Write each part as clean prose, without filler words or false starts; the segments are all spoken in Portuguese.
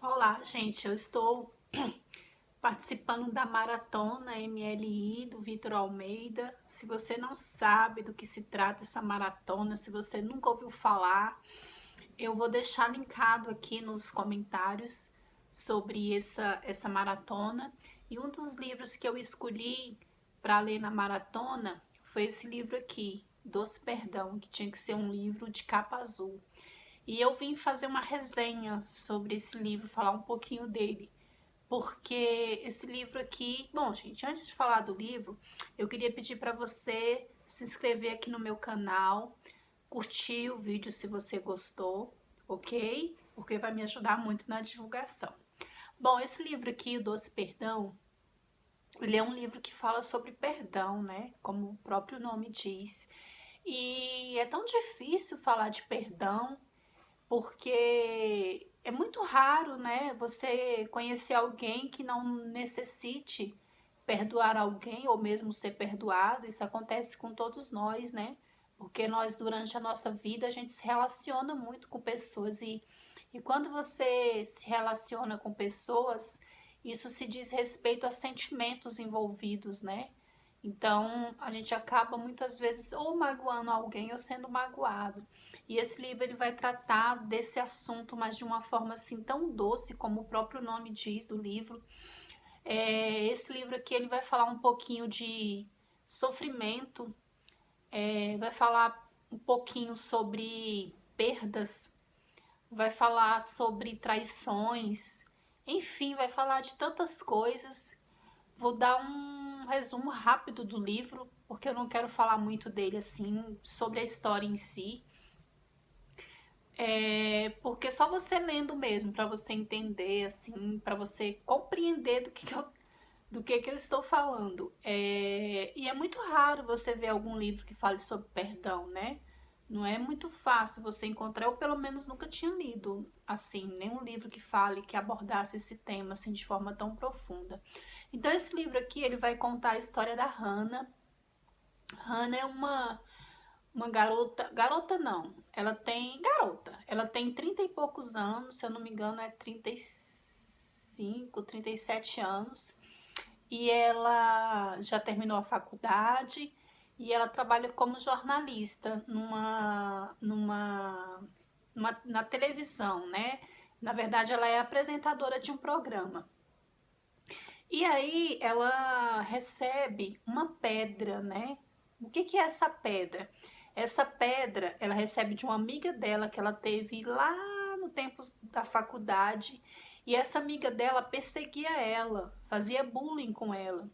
Olá, gente. Eu estou participando da maratona MLI do Vitor Almeida. Se você não sabe do que se trata essa maratona, se você nunca ouviu falar, eu vou deixar linkado aqui nos comentários sobre essa maratona. E um dos livros que eu escolhi para ler na maratona foi esse livro aqui, Doce Perdão, que tinha que ser um livro de capa azul. E eu vim fazer uma resenha sobre esse livro, falar um pouquinho dele. Porque esse livro aqui, bom, gente, antes de falar do livro, eu queria pedir para você se inscrever aqui no meu canal, curtir o vídeo se você gostou, ok? Porque vai me ajudar muito na divulgação. Bom, esse livro aqui, o Doce Perdão, ele é um livro que fala sobre perdão, né? Como o próprio nome diz. E é tão difícil falar de perdão porque é muito raro, né, você conhecer alguém que não necessite perdoar alguém ou mesmo ser perdoado. Isso acontece com todos nós, né? Porque nós, durante a nossa vida, a gente se relaciona muito com pessoas e quando você se relaciona com pessoas, isso se diz respeito a sentimentos envolvidos, né? Então, a gente acaba muitas vezes ou magoando alguém ou sendo magoado. E esse livro ele vai tratar desse assunto, mas de uma forma assim tão doce, como o próprio nome diz do livro. Esse livro aqui ele vai falar um pouquinho de sofrimento, vai falar um pouquinho sobre perdas, vai falar sobre traições, enfim, vai falar de tantas coisas. Vou dar um resumo rápido do livro, porque eu não quero falar muito dele assim, sobre a história em si. Porque só você lendo mesmo, para você entender, assim, para você compreender do que eu estou falando. E é muito raro você ver algum livro que fale sobre perdão, né? Não é muito fácil você encontrar, eu pelo menos nunca tinha lido, assim, nenhum livro que fale, que abordasse esse tema, assim, de forma tão profunda. Então, esse livro aqui, ele vai contar a história da Hannah. Hannah é uma garota não, ela tem 30 e poucos anos, se eu não me engano é 35, 37 anos, e ela já terminou a faculdade e ela trabalha como jornalista na televisão, né? Na verdade, ela é apresentadora de um programa. E aí ela recebe uma pedra, né? O que é essa pedra? Essa pedra ela recebe de uma amiga dela que ela teve lá no tempo da faculdade. E essa amiga dela perseguia ela, fazia bullying com ela.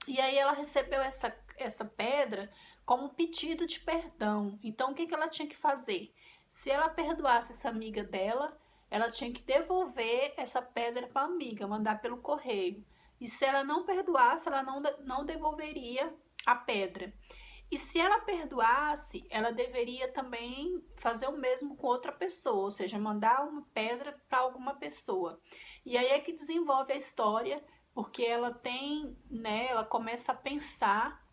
E aí ela recebeu essa pedra como um pedido de perdão. Então o que ela tinha que fazer? Se ela perdoasse essa amiga dela, ela tinha que devolver essa pedra para a amiga, mandar pelo correio. E se ela não perdoasse, ela não devolveria a pedra. E se ela perdoasse, ela deveria também fazer o mesmo com outra pessoa, ou seja, mandar uma pedra para alguma pessoa. E aí é que desenvolve a história, porque ela tem, né, ela começa a pensar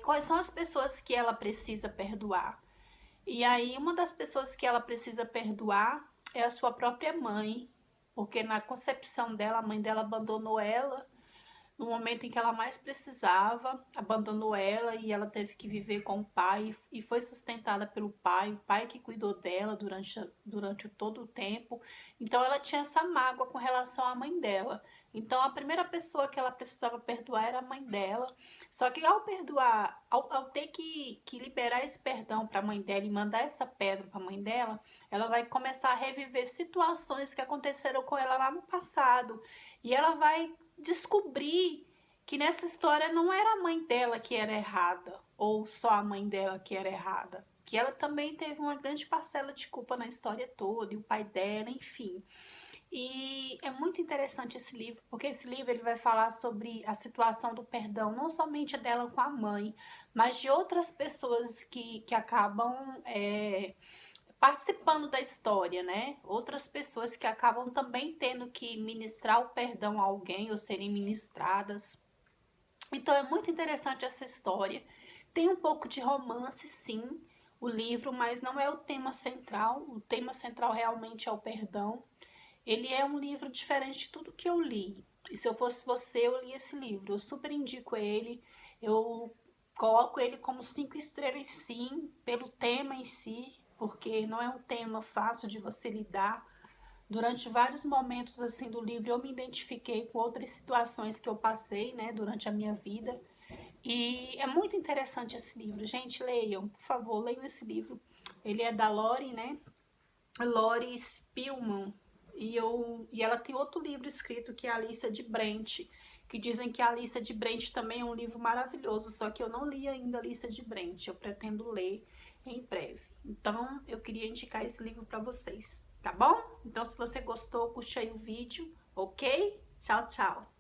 quais são as pessoas que ela precisa perdoar. E aí uma das pessoas que ela precisa perdoar é a sua própria mãe, porque na concepção dela, a mãe dela abandonou ela no momento em que ela mais precisava, abandonou ela e ela teve que viver com o pai e foi sustentada pelo pai, o pai que cuidou dela durante todo o tempo. Então ela tinha essa mágoa com relação à mãe dela. Então a primeira pessoa que ela precisava perdoar era a mãe dela. Só que ao perdoar, ao ter que liberar esse perdão para a mãe dela e mandar essa pedra para a mãe dela, ela vai começar a reviver situações que aconteceram com ela lá no passado. E ela vai descobrir que nessa história não era a mãe dela que era errada, ou só a mãe dela que era errada, que ela também teve uma grande parcela de culpa na história toda, e o pai dela, enfim. E é muito interessante esse livro, porque esse livro ele vai falar sobre a situação do perdão, não somente dela com a mãe, mas de outras pessoas que acabam participando da história, né? Outras pessoas que acabam também tendo que ministrar o perdão a alguém ou serem ministradas. Então é muito interessante essa história. Tem um pouco de romance, sim, o livro, mas não é o tema central. O tema central realmente é o perdão. Ele é um livro diferente de tudo que eu li. E se eu fosse você, eu li esse livro. Eu super indico ele. Eu coloco ele como 5 estrelas, sim, pelo tema em si, porque não é um tema fácil de você lidar. Durante vários momentos assim do livro, eu me identifiquei com outras situações que eu passei, né, durante a minha vida. E é muito interessante esse livro. Gente, leiam, por favor, leiam esse livro. Ele é da Lori, né? Lori Spillman. E ela tem outro livro escrito que é A Lista de Brent, que dizem que A Lista de Brent também é um livro maravilhoso, só que eu não li ainda A Lista de Brent, eu pretendo ler em breve. Então, eu queria indicar esse livro para vocês, tá bom? Então, se você gostou, curte aí o vídeo, ok? Tchau, tchau!